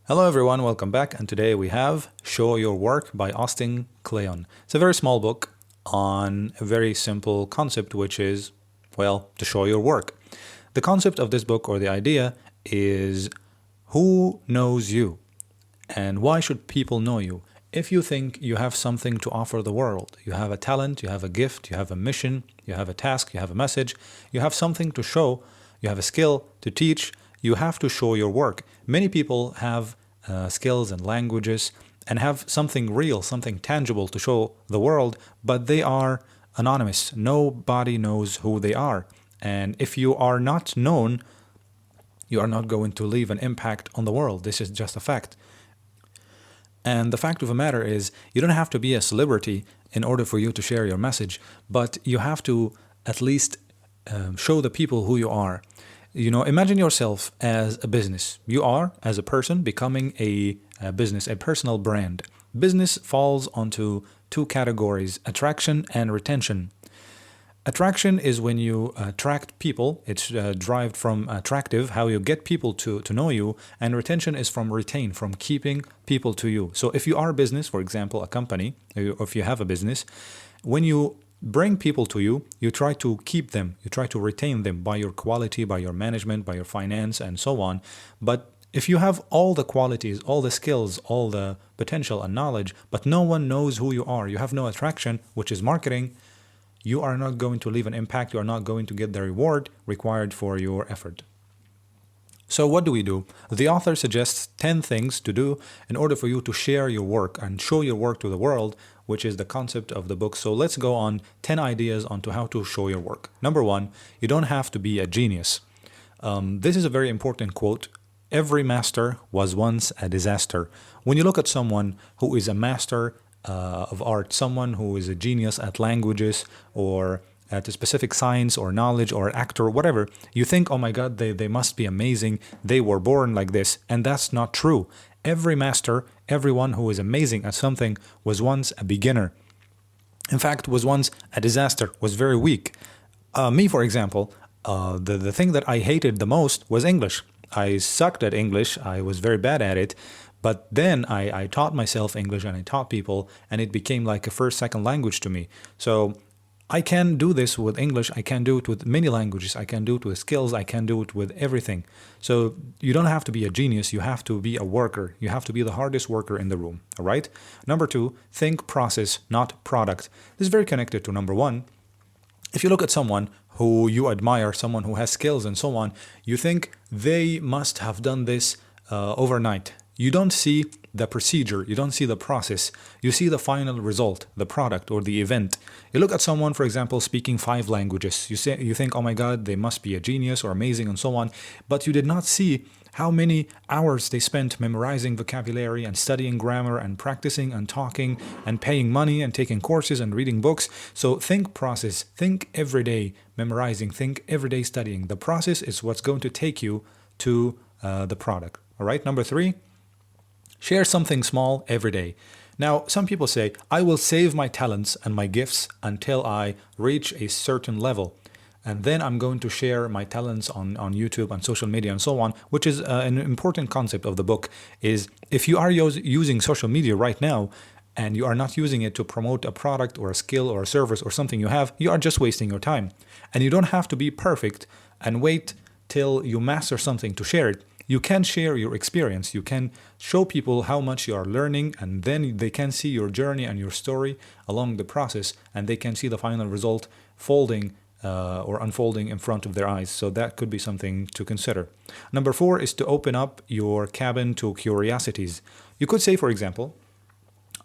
Hello everyone, welcome back, and today we have Show Your Work by Austin Kleon. It's a very small book on a very simple concept, which is, well, to show your work. The concept of this book, or the idea, is who knows you and why should people know you? If you think you have something to offer the world, you have a talent, you have a gift, you have a mission, you have a task, you have a message, you have something to show, you have a skill to teach, you have to show your work. Many people have skills and languages and have something real, something tangible to show the world, but they are anonymous. Nobody knows who they are. And if you are not known, you are not going to leave an impact on the world. This is just a fact. And the fact of the matter is, you don't have to be a celebrity in order for you to share your message, but you have to at least show the people who you are. You know, imagine yourself as a business. You are, as a person, becoming a business, a personal brand. Business falls onto two categories, attraction and retention. Attraction is when you attract people. It's derived from attractive, how you get people to know you. And retention is from retain, from keeping people to you. So if you are a business, for example, a company, or if you have a business, when you bring people to you, you try to keep them, you try to retain them by your quality, by your management, by your finance, and so on. But if you have all the qualities, all the skills, all the potential and knowledge, but no one knows who you are, you have no attraction, which is marketing, you are not going to leave an impact, you are not going to get the reward required for your effort. So what do we do? The author suggests 10 things to do in order for you to share your work and show your work to the world, which is the concept of the book. So let's go on 10 ideas onto how to show your work. Number one, you don't have to be a genius. This is a very important quote. Every master was once a disaster. When you look at someone who is a master of art, someone who is a genius at languages or at a specific science or knowledge or actor, whatever, you think, oh my God, they must be amazing. They were born like this. And that's not true. Every master, everyone who is amazing at something was once a beginner. In fact, was once a disaster, was very weak. Me, for example, the thing that I hated the most was English. I sucked at English. I was very bad at it. But then I taught myself English and I taught people, and it became like a first, second language to me. So I can do this with English, I can do it with many languages, I can do it with skills, I can do it with everything. So you don't have to be a genius, you have to be a worker. You have to be the hardest worker in the room, all right? Number two, think process, not product. This is very connected to number one. If you look at someone who you admire, someone who has skills and so on, you think they must have done this overnight. You don't see the procedure, you don't see the process, you see the final result, the product or the event. You look at someone, for example, speaking 5 languages. You think, oh my God, they must be a genius or amazing and so on. But you did not see how many hours they spent memorizing vocabulary and studying grammar and practicing and talking and paying money and taking courses and reading books. So think process, think everyday memorizing, think everyday studying. The process is what's going to take you to the product. All right, number 3. Share something small every day. Now, some people say, I will save my talents and my gifts until I reach a certain level. And then I'm going to share my talents on YouTube and social media and so on, which is an important concept of the book, is if you are using social media right now and you are not using it to promote a product or a skill or a service or something you have, you are just wasting your time. And you don't have to be perfect and wait till you master something to share it. You can share your experience. You can show people how much you are learning, and then they can see your journey and your story along the process, and they can see the final result folding or unfolding in front of their eyes. So that could be something to consider. Number 4 is to open up your cabin to curiosities. You could say, for example,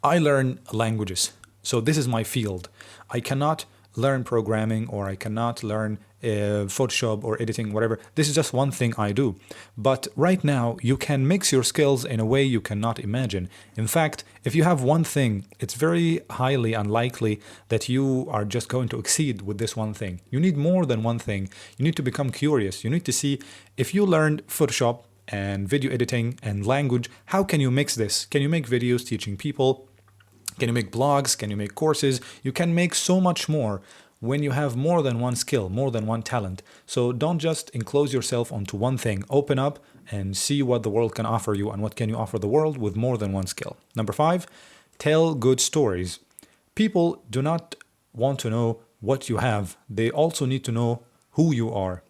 I learn languages, so this is my field. I cannot learn programming, or I cannot learn Photoshop or editing, whatever. This is just one thing I do. But right now, you can mix your skills in a way you cannot imagine. In fact, if you have one thing, it's very highly unlikely that you are just going to exceed with this one thing. You need more than one thing. You need to become curious. You need to see, if you learned Photoshop and video editing and language, how can you mix this? Can you make videos teaching people? Can you make blogs? Can you make courses? You can make so much more when you have more than one skill, more than one talent. So don't just enclose yourself onto one thing. Open up and see what the world can offer you and what can you offer the world with more than one skill. Number 5, tell good stories. People do not want to know what you have. They also need to know who you are.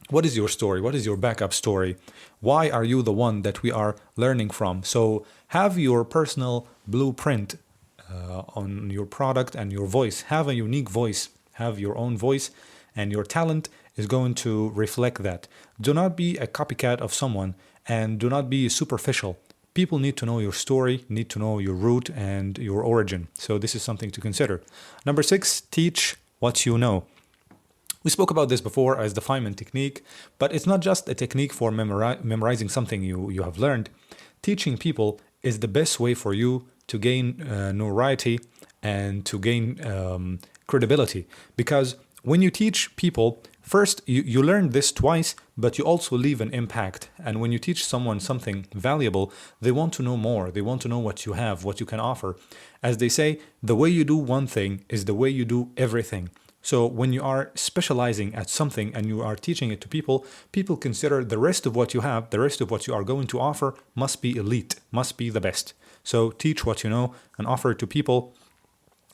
What is your story? What is your backup story? Why are you the one that we are learning from? So have your personal blueprint on your product and your voice. Have a unique voice. Have your own voice, and your talent is going to reflect that. Do not be a copycat of someone, and do not be superficial. People need to know your story, need to know your root and your origin. So this is something to consider. Number 6, teach what you know. We spoke about this before as the Feynman technique, but it's not just a technique for memorizing something you have learned. Teaching people is the best way for you to gain notoriety and to gain credibility. Because when you teach people, first, you learn this twice, but you also leave an impact. And when you teach someone something valuable, they want to know more. They want to know what you have, what you can offer. As they say, the way you do one thing is the way you do everything. So when you are specializing at something and you are teaching it to people, people consider the rest of what you have, the rest of what you are going to offer must be elite, must be the best. So teach what you know and offer it to people.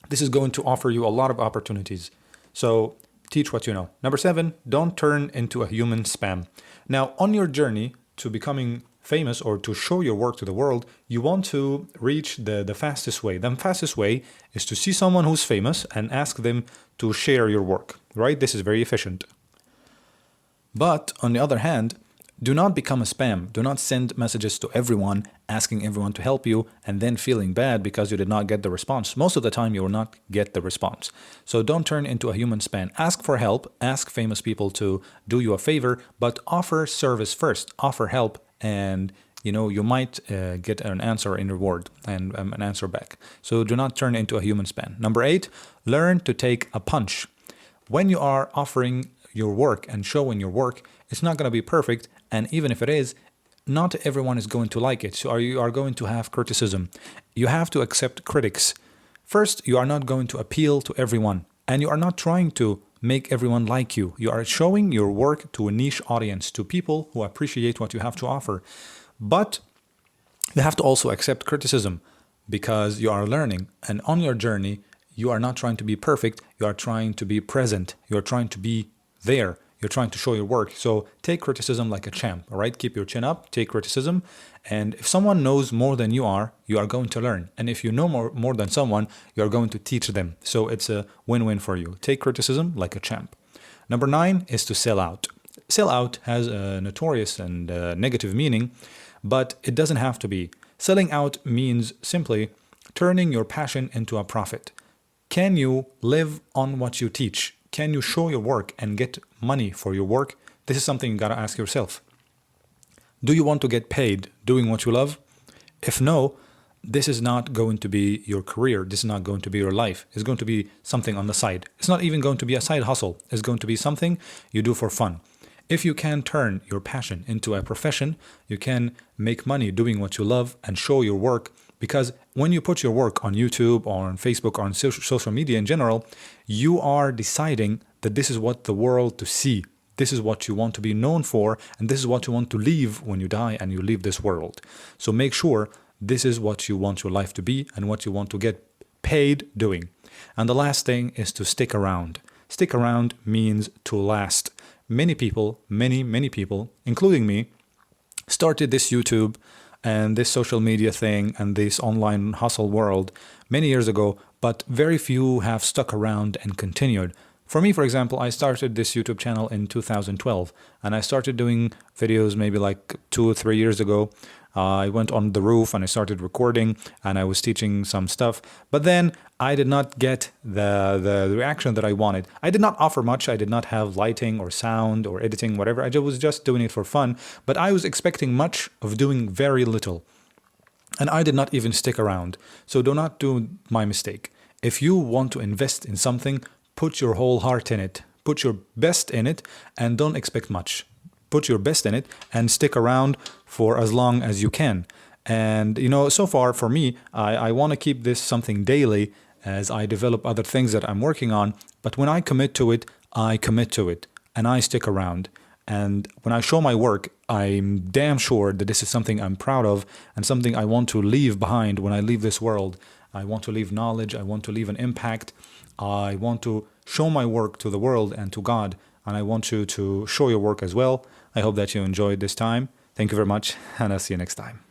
This is going to offer you a lot of opportunities. So teach what you know. Number 7, don't turn into a human spam. Now, on your journey to becoming famous or to show your work to the world, you want to reach the fastest way. The fastest way is to see someone who's famous and ask them to share your work, right? This is very efficient. But on the other hand, do not become a spam. Do not send messages to everyone, asking everyone to help you, and then feeling bad because you did not get the response. Most of the time, you will not get the response. So don't turn into a human spam. Ask for help. Ask famous people to do you a favor, but offer service first. Offer help, and you might get an answer in reward and an answer back. So do not turn into a human spam. Number 8, learn to take a punch. When you are offering your work and showing your work, it's not going to be perfect. And even if it is, not everyone is going to like it. So you are going to have criticism. You have to accept critics. First, you are not going to appeal to everyone. And you are not trying to make everyone like you. You are showing your work to a niche audience, to people who appreciate what you have to offer. But you have to also accept criticism because you are learning. And on your journey, you are not trying to be perfect. You are trying to be present. You are trying to be there. You're trying to show your work. So take criticism like a champ, all right? Keep your chin up, take criticism. And if someone knows more than you are going to learn. And if you know more than someone, you're going to teach them. So it's a win-win for you. Take criticism like a champ. Number 9 is to sell out. Sell out has a notorious and negative meaning, but it doesn't have to be. Selling out means simply turning your passion into a profit. Can you live on what you teach? Can you show your work and get money for your work? This is something you got to ask yourself. Do you want to get paid doing what you love? If no, this is not going to be your career. This is not going to be your life. It's going to be something on the side. It's not even going to be a side hustle. It's going to be something you do for fun. If you can turn your passion into a profession, you can make money doing what you love and show your work. Because when you put your work on YouTube or on Facebook or on social media in general, you are deciding that this is what the world to see. This is what you want to be known for, and this is what you want to leave when you die and you leave this world. So make sure this is what you want your life to be and what you want to get paid doing. And the last thing is to stick around. Stick around means to last. Many people, many people, including me, started this YouTube and this social media thing and this online hustle world many years ago, but very few have stuck around and continued. For me, for example, I started this YouTube channel in 2012, and I started doing videos maybe like 2 or 3 years ago. I went on the roof and I started recording and I was teaching some stuff, but then I did not get the reaction that I wanted. I did not offer much. I did not have lighting or sound or editing, whatever. I was just doing it for fun, but I was expecting much of doing very little. And I did not even stick around. So do not do my mistake. If you want to invest in something, put your whole heart in it. Put your best in it and don't expect much. Put your best in it and stick around for as long as you can. And, so far for me, I want to keep this something daily as I develop other things that I'm working on. But when I commit to it, I commit to it and I stick around. And when I show my work, I'm damn sure that this is something I'm proud of and something I want to leave behind when I leave this world. I want to leave knowledge. I want to leave an impact. I want to show my work to the world and to God. And I want you to show your work as well. I hope that you enjoyed this time. Thank you very much, and I'll see you next time.